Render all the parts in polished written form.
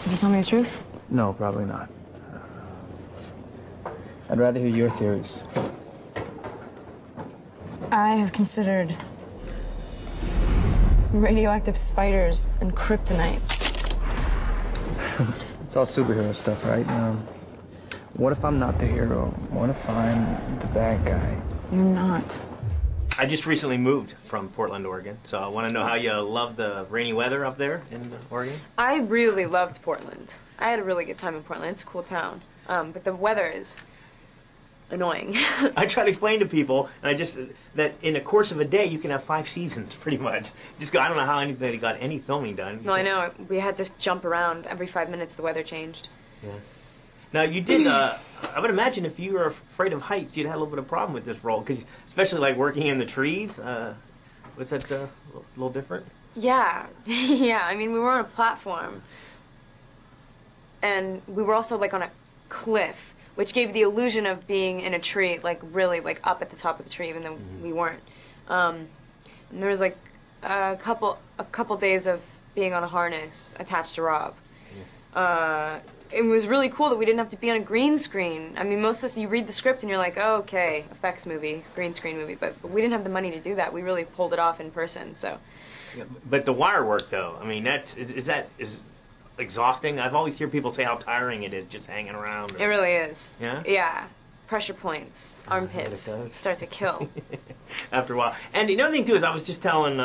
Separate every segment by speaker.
Speaker 1: Did you tell me the truth?
Speaker 2: No, probably not. I'd rather hear your theories.
Speaker 1: I have considered radioactive spiders and kryptonite.
Speaker 2: It's all superhero stuff, right? What if I'm not the hero? What if I'm the bad guy?
Speaker 1: You're not.
Speaker 3: I just recently moved from Portland, Oregon, so I want to know how you love the rainy weather up there in Oregon.
Speaker 4: I really loved Portland. I had a really good time in Portland. It's a cool town, but the weather is annoying.
Speaker 3: I try to explain to people, and that in the course of a day you can have 5 seasons, pretty much. I don't know how anybody got any filming done.
Speaker 4: No, I know. We had to jump around every 5 minutes. The weather changed.
Speaker 3: Yeah. Now you did. I would imagine if you were afraid of heights, you'd have a little bit of problem with this role, because especially like working in the trees. Was that a little different?
Speaker 4: Yeah, yeah. I mean, we were on a platform, and we were also like on a cliff, which gave the illusion of being in a tree, like really like up at the top of the tree, even though we weren't. And there was like a couple days of being on a harness attached to Rob. It was really cool that we didn't have to be on a green screen. I mean, most of this, you read the script and you're like, oh, okay, effects movie, green screen movie, but we didn't have the money to do that. We really pulled it off in person, so.
Speaker 3: Yeah, but the wire work, though, I mean, is exhausting? I've always heard people say how tiring it is just hanging around.
Speaker 4: It really is.
Speaker 3: Yeah?
Speaker 4: Yeah. Pressure points, armpits, start to kill.
Speaker 3: After a while. And the other thing, too, is I was just telling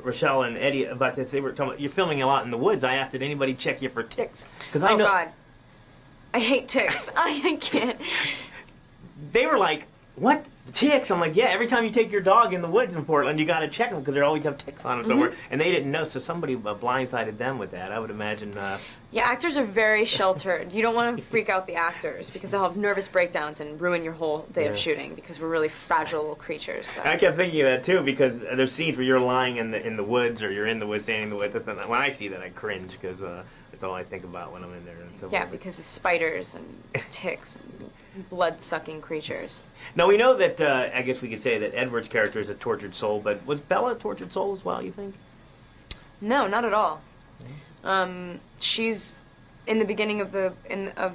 Speaker 3: Rochelle and Eddie about this. They were talking about, you're filming a lot in the woods. I asked, did anybody check you for ticks? Because I know.
Speaker 4: Oh, God. I hate ticks. I can't.
Speaker 3: They were like, what? Ticks? I'm like, yeah, every time you take your dog in the woods in Portland, you got to check them because they always have ticks on them somewhere. And they didn't know, so somebody blindsided them with that, I would imagine.
Speaker 4: Yeah, actors are very sheltered. You don't want to freak out the actors because they'll have nervous breakdowns and ruin your whole day of shooting because we're really fragile little creatures. So.
Speaker 3: I kept thinking of that, too, because there's scenes where you're lying in the woods or you're in the woods, standing in the woods. When I see that, I cringe because that's all I think about when I'm in there. And
Speaker 4: yeah, because of spiders and ticks and blood-sucking creatures.
Speaker 3: Now, we know that, I guess we could say that Edward's character is a tortured soul, but was Bella a tortured soul as well, you think?
Speaker 4: No, not at all. She's, in the beginning of the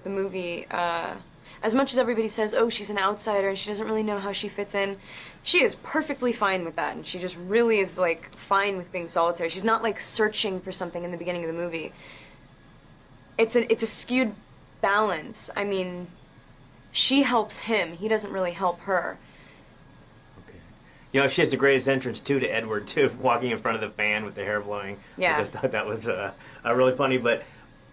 Speaker 4: movie, as much as everybody says, oh, she's an outsider and she doesn't really know how she fits in, she is perfectly fine with that, and she just really is, like, fine with being solitary. She's not, like, searching for something in the beginning of the movie. It's a skewed balance. I mean, she helps him. He doesn't really help her.
Speaker 3: Okay. You know, she has the greatest entrance, too, to Edward, too, walking in front of the fan with the hair blowing.
Speaker 4: Yeah.
Speaker 3: I thought that was really funny, but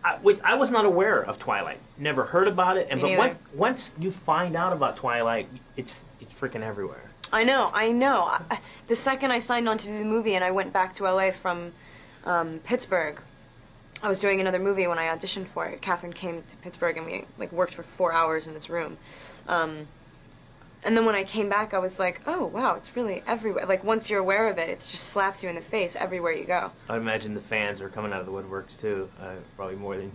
Speaker 3: I was not aware of Twilight. Never heard about it. But once you find out about Twilight, it's freaking everywhere.
Speaker 4: I know. The second I signed on to do the movie and I went back to LA from Pittsburgh, I was doing another movie when I auditioned for it. Catherine came to Pittsburgh and we like worked for 4 hours in this room. And then when I came back, I was like, oh, wow, it's really everywhere. Like, once you're aware of it, it just slaps you in the face everywhere you go.
Speaker 3: I imagine the fans are coming out of the woodworks, too, probably more than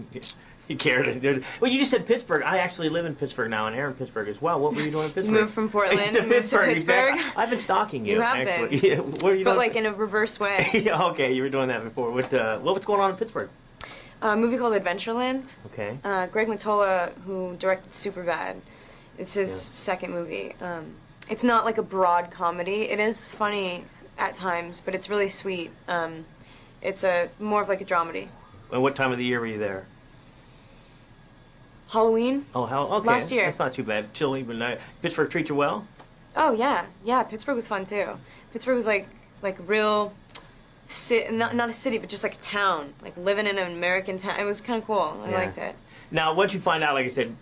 Speaker 3: you care to do. Well, you just said Pittsburgh. I actually live in Pittsburgh now, and Aaron in Pittsburgh as well. What were you doing in Pittsburgh?
Speaker 4: You moved from Portland
Speaker 3: to
Speaker 4: moved to Pittsburgh.
Speaker 3: I've been stalking you.
Speaker 4: You have
Speaker 3: actually.
Speaker 4: been.
Speaker 3: Yeah, what are you
Speaker 4: but,
Speaker 3: doing?
Speaker 4: like, in a reverse way.
Speaker 3: Yeah, okay, you were doing that before. What's going on in Pittsburgh?
Speaker 4: A movie called Adventureland.
Speaker 3: Okay.
Speaker 4: Greg Mottola, who directed Superbad, it's his second movie. It's not like a broad comedy. It is funny at times, but it's really sweet. It's more of like a dramedy.
Speaker 3: And what time of the year were you there?
Speaker 4: Halloween.
Speaker 3: Oh, okay.
Speaker 4: Last year.
Speaker 3: That's not too bad. Chilly, but nice. Pittsburgh treat you well?
Speaker 4: Oh yeah. Pittsburgh was fun too. Pittsburgh was like real. Not a city, but just like a town, like living in an American town. It was kind of cool. I liked it.
Speaker 3: Now, once you find out, like I said,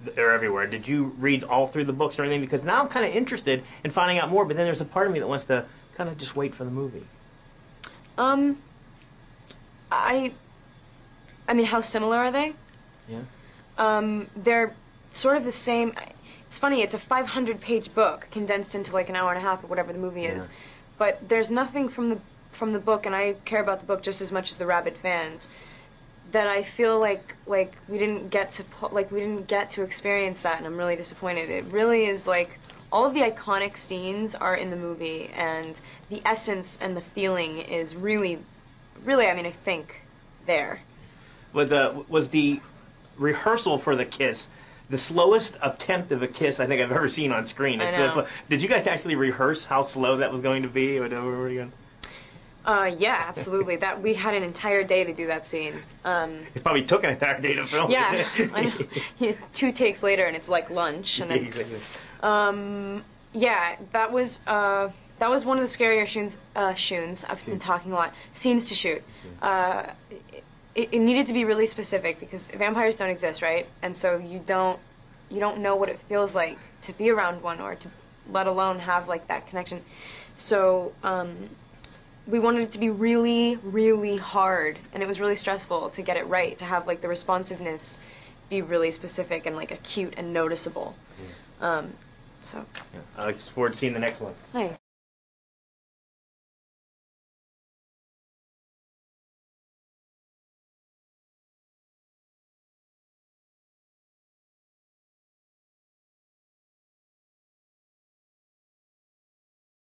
Speaker 3: they're everywhere, did you read all through the books or anything? Because now I'm kind of interested in finding out more, but then there's a part of me that wants to kind of just wait for the movie.
Speaker 4: I mean, how similar are they?
Speaker 3: Yeah.
Speaker 4: They're sort of the same. It's funny, it's a 500-page book condensed into like an hour and a half or whatever the movie is. But there's nothing from the book, and I care about the book just as much as the rabid fans, that I feel like we didn't get to experience that, and I'm really disappointed. It really is like all of the iconic scenes are in the movie, and the essence and the feeling is really, I mean, I think there.
Speaker 3: Was the rehearsal for the kiss the slowest attempt of a kiss I think I've ever seen on screen?
Speaker 4: I know.
Speaker 3: So, did you guys actually rehearse how slow that was going to be? Or whatever were you going?
Speaker 4: Yeah, absolutely. That we had an entire day to do that scene.
Speaker 3: It probably took an entire day to film.
Speaker 4: Yeah, I know. 2 takes later, and it's like lunch. And then, yeah, that was one of the scarier scenes. I've been talking a lot. Scenes to shoot. It needed to be really specific because vampires don't exist, right? And so you don't know what it feels like to be around one, or to let alone have like that connection. So we wanted it to be really, really hard, and it was really stressful to get it right, to have like the responsiveness be really specific and like acute and noticeable. So
Speaker 3: I look forward to seeing the next one.
Speaker 4: Nice.